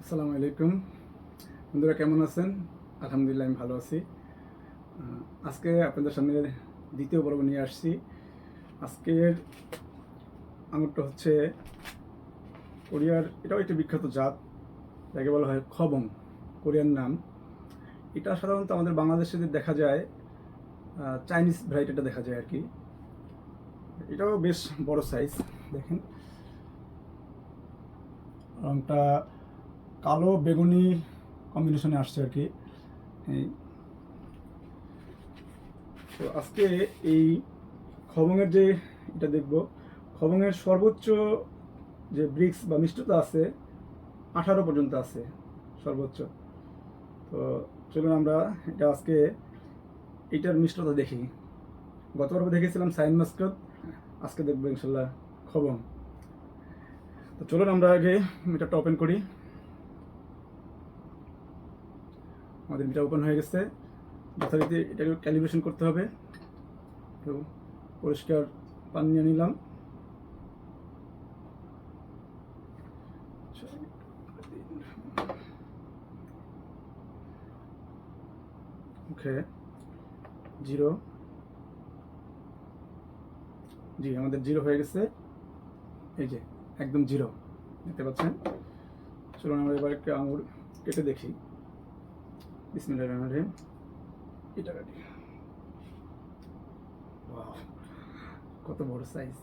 আসসালামু আলাইকুম বন্ধুরা, কেমন আছেন? আলহামদুলিল্লাহ, আমি ভালো আছি। আজকে আপনাদের সামনে দ্বিতীয় পর্ব নিয়ে আসছি। আজকের আঙুরটা হচ্ছে কোরিয়ার, এটাও একটি বিখ্যাত জাত, যাকে বলা হয় খবং, কোরিয়ান নাম। এটা সাধারণত আমাদের বাংলাদেশে দেখা যায়, চাইনিজ ভ্যারাইটিটা দেখা যায় আর কি। এটাও বেশ বড় সাইজ, দেখেন রংটা কালো বেগুনি কম্বিনেশনে আসছে আর কি। এই তো আজকে এই খবংয়ের যে এটা দেখব, খবংয়ের সর্বোচ্চ যে ব্রিক্স বা মিষ্টতা আছে 18 পর্যন্ত আছে সর্বোচ্চ। তো চলুন আমরা এটা আজকে এইটার মিষ্টতা দেখি। গতবার দেখেছিলাম সাইন মাস্কত, আজকে দেখবো ইনশাল্লাহ খবং। তো চলুন আমরা আগে মিটারটা ওপেন করি। আমাদের মিটার ওপেন হয়ে গেছে। যথারীতি এটাকে ক্যালিব্রেশন করতে হবে। তো পরিষ্কার পানি নিয়ে নিলাম। ওকে, 0। জি, আমাদের 0 হয়ে গেছে। এই যে একদম 0 দেখতে পাচ্ছেন। চলুন আমরা এবার একটা আঙুর কেটে দেখি। বিসমিল্লাহির রহমানির রহিম। এটা কাটি। ওয়াও, কত বড় সাইজ!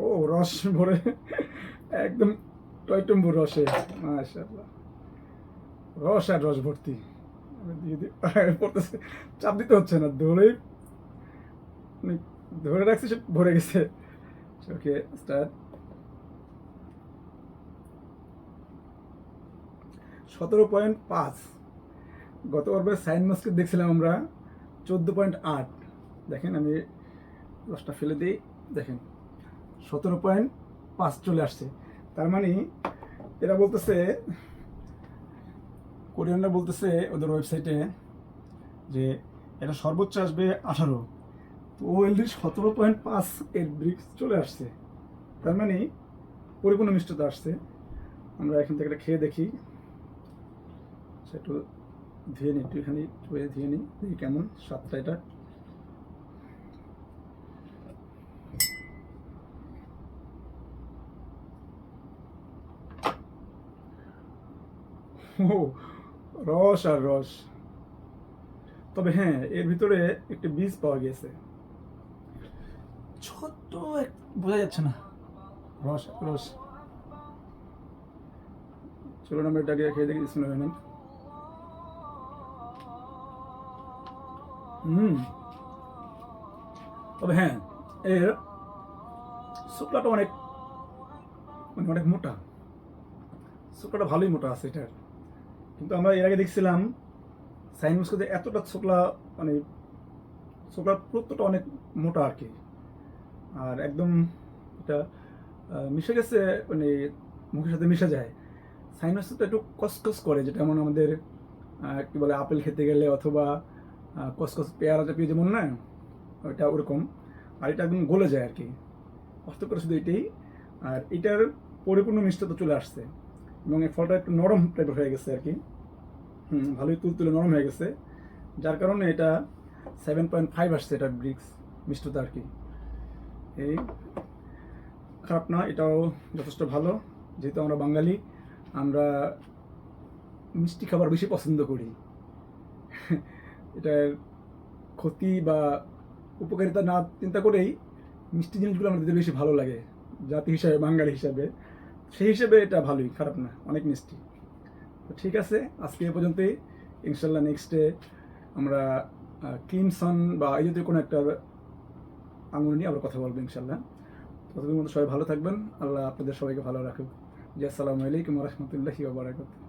ও, রস ভরে একদম টয়টম্বুর রসে, মাশাআল্লাহ। রস আর রস ভর্তি। দিয়ে পড়তেছে, চাপ দিতে হচ্ছে না, মানে ধরে রাখছি, সে ভরে গেছে। ওকে, স্টার্ট। 17.5। গতবার সাইন মাস্কে দেখছিলাম আমরা 14.8। দেখেন, আমি রসটা ফেলে দিই। দেখেন 17.5 চলে আসছে। তার মানে এরা বলতেছে, কোরিয়ানরা বলতেছে ওদের ওয়েবসাইটে যে এটা সর্বোচ্চ আসবে 18। তো অলরেডি 17.5 এর ব্রিক্স চলে আসছে। তার মানে পরিপূর্ণ মিষ্টতা আসছে। আমরা এখান থেকে এটা খেয়ে দেখি। একটু ধুয়ে নিই, একটুখানি ধুয়ে নিই, দেখি কেমন স্বাদটা এটা। ও, রস আর রস। তবে হ্যাঁ, এর ভিতরে একটি বীজ পাওয়া গেছে, ছোট্ট বোঝা যাচ্ছে না। রস রস। চলুন আমরা এটাকে খেয়ে দেখি। বিসমিল্লাহির। হুম। তবে হ্যাঁ, এর শুক্লাটা অনেক, মানে অনেক মোটা। শুক্লাটা ভালোই মোটা আছে এটার। কিন্তু আমরা এর আগে দেখছিলাম সাইন মস্কোতে এতটা শুক্লা, মানে শুক্লার পুরুত্বটা অনেক মোটা আর কি। আর একদম এটা মিশে গেছে, মানে মুখের সাথে মিশে যায়। সাইন মস্কোতে একটু কসকস করে, যেটা যেমন আমাদের কি বলে, আপেল খেতে গেলে অথবা কসকস পেয়ারাটা পেয়ে যেমন না, ওইটা ওরকম। আর এটা একদম গলে যায় আর কি। পার্থক্য শুধু এটাই। আর এটার পরিপূর্ণ মিষ্টতা চলে আসছে, এবং এই ফলটা একটু নরম টাইপের হয়ে গেছে আর কি। ভালোই তুলতুলে নরম হয়ে গেছে, যার কারণে এটা 7.5 আসছে এটার ব্রিক্স মিষ্টতা আর কি। এই খারাপ না, এটাও যথেষ্ট ভালো। যেহেতু আমরা বাঙালি, আমরা মিষ্টি খাবার বেশি পছন্দ করি। এটার ক্ষতি বা উপকারিতা না চিন্তা করেই মিষ্টি জিনিসগুলো আমাদের বেশি ভালো লাগে জাতি হিসাবে, বাঙালি হিসাবে। সেই হিসেবে এটা ভালোই, খারাপ না, অনেক মিষ্টি। তো ঠিক আছে, আজকে এ পর্যন্তই। ইনশাল্লাহ নেক্সটে আমরা ক্রিমসন বা এই জাতীয় কোনো একটা আঙুর নিয়ে আবার কথা বলবো ইনশাল্লাহ। ততদিন মধ্যে সবাই ভালো থাকবেন। আল্লাহ আপনাদের সবাইকে ভালো রাখুক। জি, আসসালামু আলাইকুম ওয়া রাহমাতুল্লাহি ওয়া বারাকাতুহু।